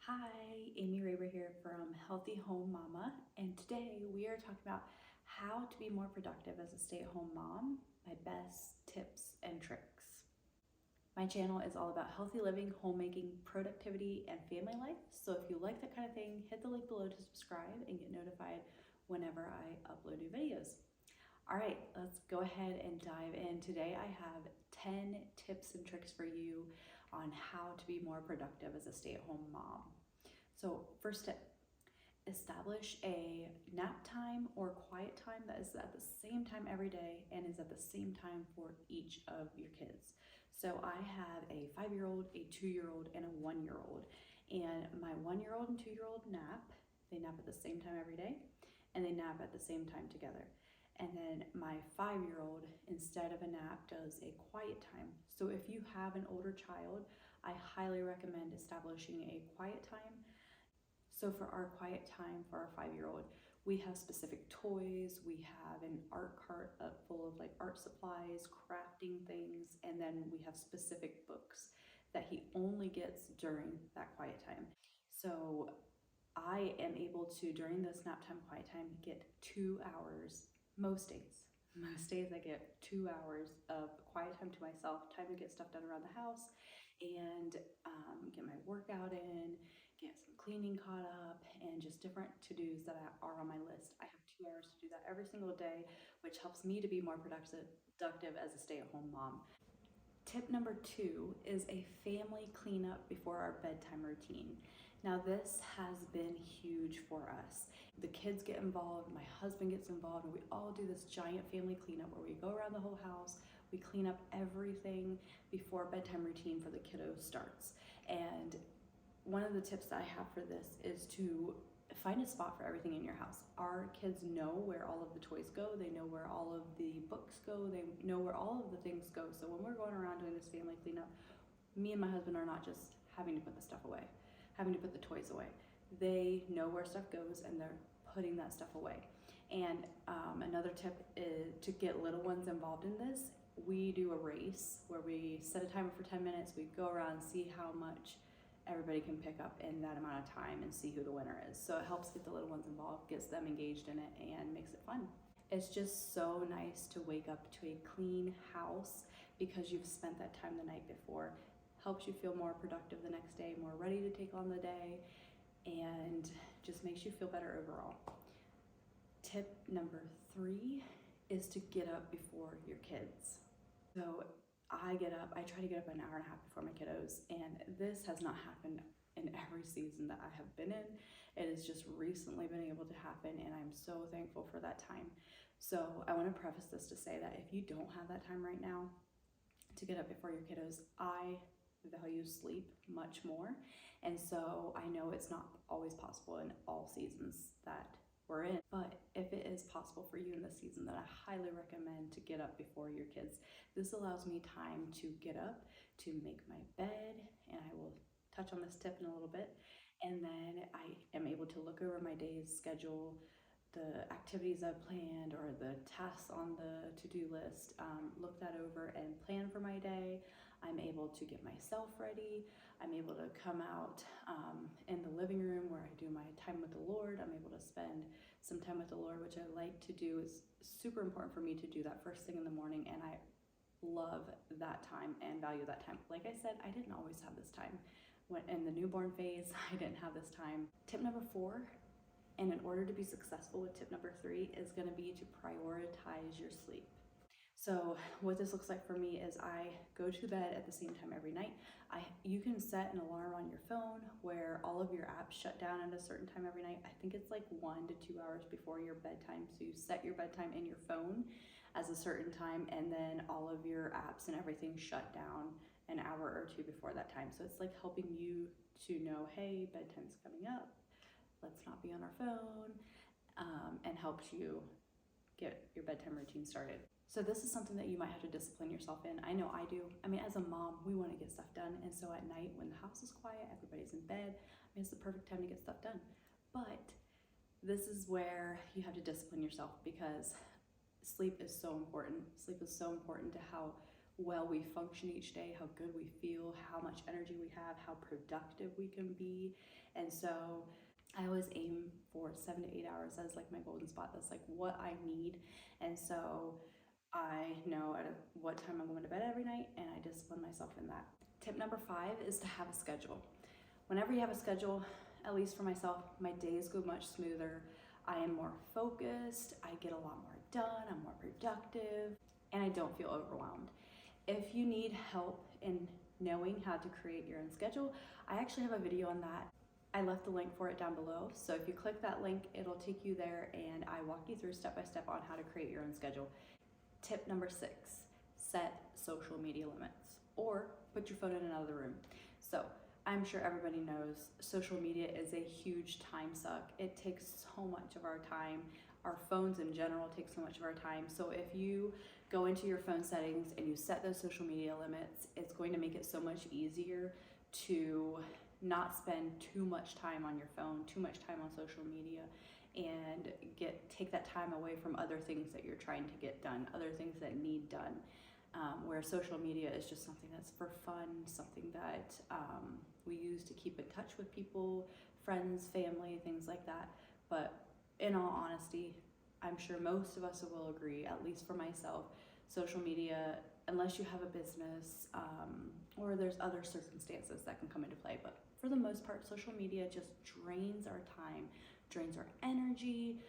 Hi, Amy Raber here from Healthy Home Mama, and today we are talking about how to be more productive as a stay-at-home mom, my best tips and tricks. My channel is all about healthy living, homemaking, productivity, and family life, so if you like that kind of thing, hit the link below to subscribe and get notified whenever I upload new videos. All right, let's go ahead and dive in. Today I have 10 tips and tricks for you on how to be more productive as a stay-at-home mom. So first tip, establish a nap time or quiet time that is at the same time every day and is at the same time for each of your kids. So I have a 5-year-old, a 2-year-old, and a 1-year-old. And my 1-year-old and 2-year-old nap, they nap at the same time every day, and they nap at the same time together. And then my 5-year-old, instead of a nap, does a quiet time. So if you have an older child, I highly recommend establishing a quiet time. So for our quiet time for our 5-year-old, we have specific toys, we have an art cart full of like art supplies, crafting things, and then we have specific books that he only gets during that quiet time. So I am able to, during this nap time, quiet time, get 2 hours most days. Most days I get 2 hours of quiet time to myself, time to get stuff done around the house and get my workout in, get some cleaning caught up, and just different to-dos that are on my list. I have 2 hours to do that every single day, which helps me to be more productive as a stay-at-home mom. Tip number 2 is a family cleanup before our bedtime routine. Now this has been huge for us. The kids get involved, my husband gets involved, and we all do this giant family cleanup where we go around the whole house, we clean up everything before bedtime routine for the kiddos starts. And one of the tips that I have for this is to find a spot for everything in your house. Our kids know where all of the toys go, they know where all of the books go, they know where all of the things go. So when we're going around doing this family cleanup, me and my husband are not just having to put the stuff away, having to put the toys away. They know where stuff goes and they're putting that stuff away. And another tip is to get little ones involved in this. We do a race where we set a timer for 10 minutes, we go around, see how much everybody can pick up in that amount of time and see who the winner is. So it helps get the little ones involved, gets them engaged in it, and makes it fun. It's just so nice to wake up to a clean house because you've spent that time the night before. Helps you feel more productive the next day, more ready to take on the day, and just makes you feel better overall. Tip number 3 is to get up before your kids. So I try to get up an hour and a half before my kiddos, and this has not happened in every season that I have been in. It has just recently been able to happen, and I'm so thankful for that time. So I want to preface this to say that if you don't have that time right now to get up before your kiddos, I value sleep much more. And so I know it's not always possible in all seasons that we're in, but if it is possible for you in this season, then I highly recommend to get up before your kids. This allows me time to get up, to make my bed, and I will touch on this tip in a little bit, and then I am able to look over my day's schedule, the activities I've planned or the tasks on the to-do list, look that over and plan for my day. I'm able to get myself ready. I'm able to come out in the living room where I do my time with the Lord. I'm able to spend some time with the Lord, which I like to do. Is super important for me to do that first thing in the morning, and I love that time and value that time. Like I said, I didn't always have this time. When in the newborn phase, I didn't have this time. Tip number 4, and in order to be successful with tip number 3, is going to be to prioritize your sleep. So what this looks like for me is I go to bed at the same time every night. You can set an alarm on your phone where all of your apps shut down at a certain time every night. I think it's like 1 to 2 hours before your bedtime. So you set your bedtime in your phone as a certain time, and then all of your apps and everything shut down an hour or 2 before that time. So it's like helping you to know, hey, bedtime's coming up. Let's not be on our phone, and helps you get your bedtime routine started. So this is something that you might have to discipline yourself in. I know I do. I mean, as a mom, we want to get stuff done. And so at night when the house is quiet, everybody's in bed, it's the perfect time to get stuff done. But this is where you have to discipline yourself because sleep is so important. Sleep is so important to how well we function each day, how good we feel, how much energy we have, how productive we can be. And so I always aim for 7 to 8 hours as like my golden spot. That's like what I need. And so I know at what time I'm going to bed every night, and I discipline myself in that. Tip number 5 is to have a schedule. Whenever you have a schedule, at least for myself, my days go much smoother. I am more focused, I get a lot more done, I'm more productive, and I don't feel overwhelmed. If you need help in knowing how to create your own schedule, I actually have a video on that. I left the link for it down below. So if you click that link, it'll take you there, and I walk you through step by step on how to create your own schedule. Tip number 6, set social media limits or put your phone in another room. So I'm sure everybody knows social media is a huge time suck. It takes so much of our time. Our phones in general take so much of our time. So if you go into your phone settings and you set those social media limits, it's going to make it so much easier to not spend too much time on your phone, too much time on social media, and take that time away from other things that you're trying to get done, other things that need done. Where social media is just something that's for fun, something that we use to keep in touch with people, friends, family, things like that. But in all honesty, I'm sure most of us will agree, at least for myself, social media, unless you have a business or there's other circumstances that can come into play, but for the most part, social media just drains our time, drains our energy.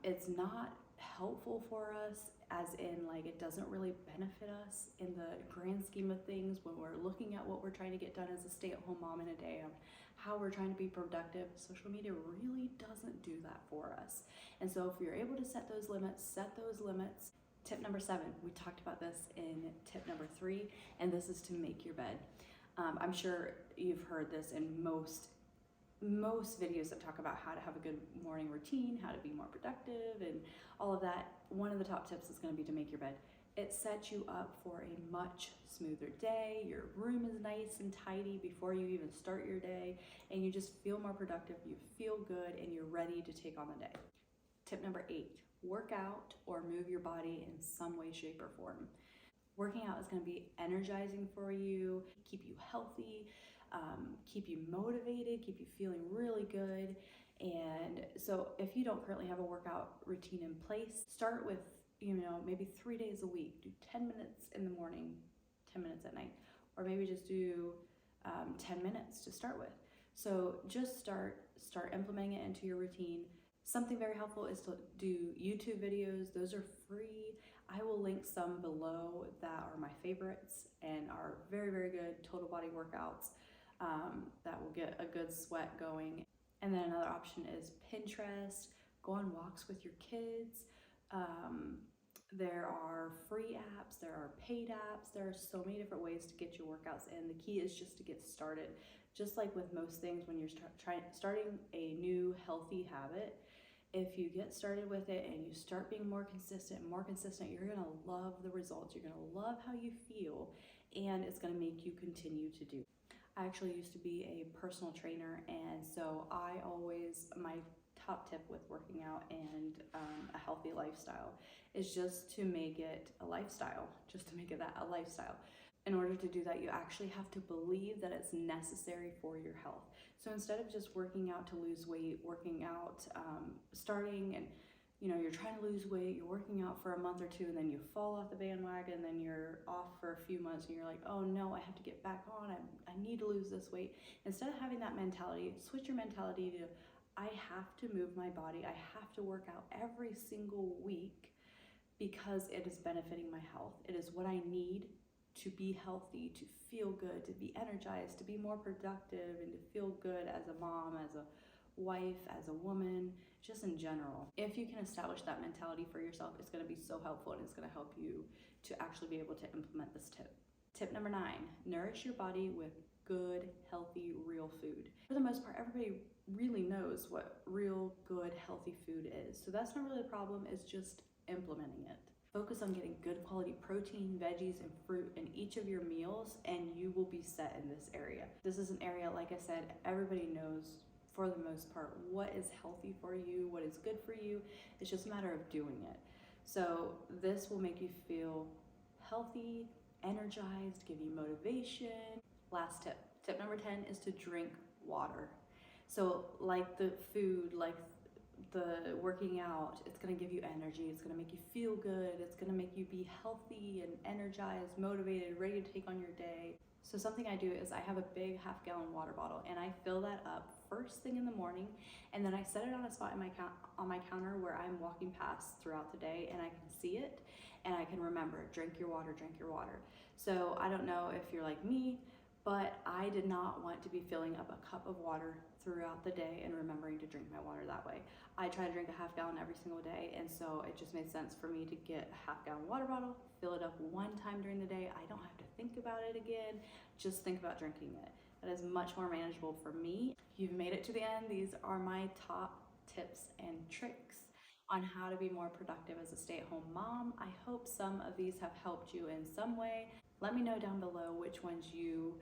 It's not helpful for us, as in like it doesn't really benefit us in the grand scheme of things when we're looking at what we're trying to get done as a stay-at-home mom in a day, on how we're trying to be productive. Social media really doesn't do that for us. And so if you're able to set those limits, set those limits. Tip number 7, we talked about this in tip number 3, and this is to make your bed. I'm sure you've heard this in most videos that talk about how to have a good morning routine, how to be more productive, and all of that. One of the top tips is going to be to make your bed. It sets you up for a much smoother day. Your room is nice and tidy before you even start your day, and you just feel more productive, you feel good, and you're ready to take on the day. Tip number 8, work out or move your body in some way, shape, or form. Working out is going to be energizing for you, keep you healthy, keep you motivated, keep you feeling really good. And so if you don't currently have a workout routine in place, start with, maybe 3 days a week. Do 10 minutes in the morning, 10 minutes at night, or maybe just do 10 minutes to start with. So just start implementing it into your routine. Something very helpful is to do YouTube videos. Those are free. I will link some below that are my favorites and are very, very good total body workouts that will get a good sweat going. And then another option is Pinterest. Go on walks with your kids. There are free apps, there are paid apps, there are so many different ways to get your workouts in. The key is just to get started. Just like with most things, when you're starting a new healthy habit, if you get started with it and you start being more consistent, you're gonna love the results. You're gonna love how you feel, and it's gonna make you continue to do. I actually used to be a personal trainer, and so my top tip with working out and a healthy lifestyle is just to make it a lifestyle, a lifestyle. In order to do that, you actually have to believe that it's necessary for your health. So instead of just working out to lose weight, starting and you're trying to lose weight, you're working out for a month or two, and then you fall off the bandwagon, and then you're off for a few months, and you're like, oh no, I have to get back on, I need to lose this weight. Instead of having that mentality, switch your mentality to, I have to move my body, I have to work out every single week because it is benefiting my health. It is what I need to be healthy, to feel good, to be energized, to be more productive, and to feel good as a mom, as a wife, as a woman, just in general. If you can establish that mentality for yourself, it's going to be so helpful, and it's going to help you to actually be able to implement this tip. Tip number 9, nourish your body with good, healthy, real food. For the most part, everybody really knows what real, good, healthy food is. So that's not really a problem, it's just implementing it. Focus on getting good quality protein, veggies, and fruit in each of your meals, and you will be set in this area. This is an area, like I said, everybody knows for the most part what is healthy for you, what is good for you. It's just a matter of doing it. So this will make you feel healthy energized, give you motivation. Last tip. Tip number 10 is to drink water. So like the food, like the working out, it's gonna give you energy, it's gonna make you feel good, it's gonna make you be healthy and energized, motivated, ready to take on your day. So something I do is I have a big half-gallon water bottle and I fill that up first thing in the morning, and then I set it on a spot in on my counter where I'm walking past throughout the day, and I can see it and I can remember, drink your water, drink your water. So I don't know if you're like me, but I did not want to be filling up a cup of water throughout the day and remembering to drink my water that way. I try to drink a half gallon every single day, and so it just made sense for me to get a half-gallon water bottle, fill it up one time during the day. I don't have to think about it again, just think about drinking it. That is much more manageable for me. If you've made it to the end, these are my top tips and tricks on how to be more productive as a stay-at-home mom. I hope some of these have helped you in some way. Let me know down below which ones you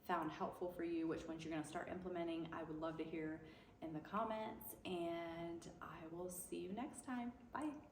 found helpful for you, which ones you're going to start implementing. I would love to hear in the comments, and I will see you next time. Bye.